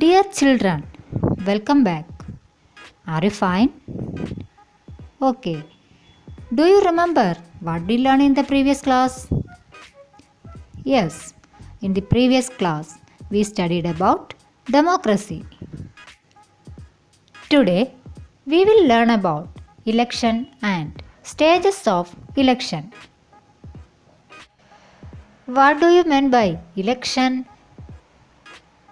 Dear children, welcome back. Are you fine? Okay. Do you remember what we learned in the previous class? Yes, in the previous class we studied about democracy. Today we will learn about election and stages of election. What do you mean by election?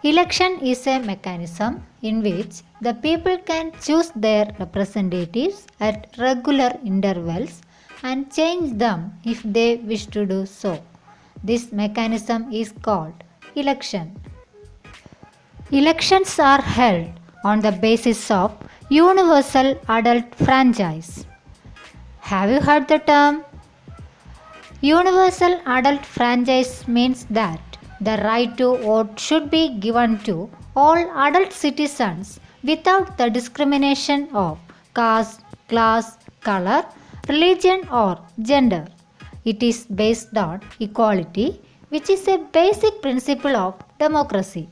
Election is a mechanism in which the people can choose their representatives at regular intervals and change them if they wish to do so. This mechanism is called election. Elections are held on the basis of universal adult franchise. Have you heard the term? Universal adult franchise means that the right to vote should be given to all adult citizens without the discrimination of caste, class, color, religion, or gender. It is based on equality, which is a basic principle of democracy.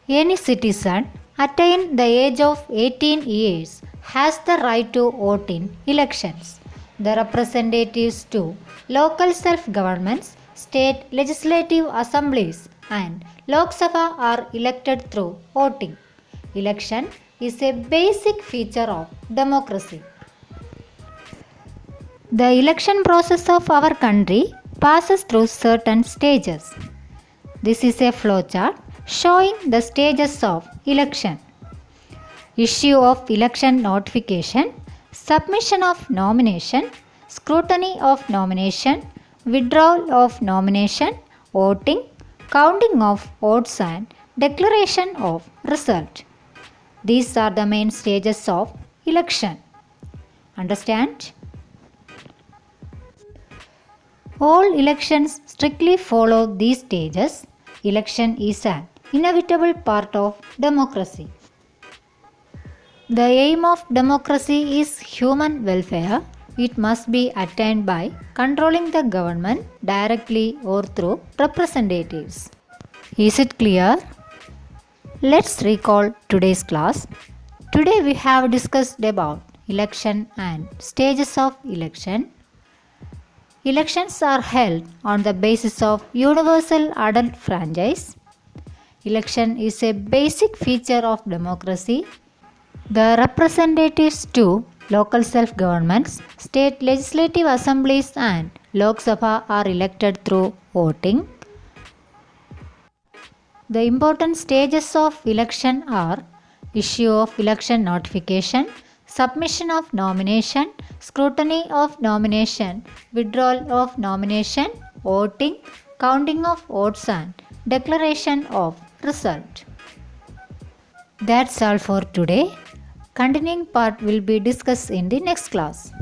Any citizen attained the age of 18 years has the right to vote in elections. The representatives to local self-governments, state legislative assemblies and Lok Sabha are elected through voting. Election is a basic feature of democracy. The election process of our country passes through certain stages. This is a flowchart showing the stages of election. Issue of election notification, submission of nomination, scrutiny of nomination, withdrawal of nomination, voting, counting of votes and declaration of result. These are the main stages of election. Understand? All elections strictly follow these stages. Election is an inevitable part of democracy. The aim of democracy is human welfare. It must be attained by controlling the government directly or through representatives. Is it clear? Let's recall today's class. Today we have discussed about election and stages of election. Elections are held on the basis of universal adult franchise. Election is a basic feature of democracy. The representatives to local self-governments, state legislative assemblies and Lok Sabha are elected through voting. The important stages of election are issue of election notification, submission of nomination, scrutiny of nomination, withdrawal of nomination, voting, counting of votes and declaration of result. That's all for today. Continuing part will be discussed in the next class.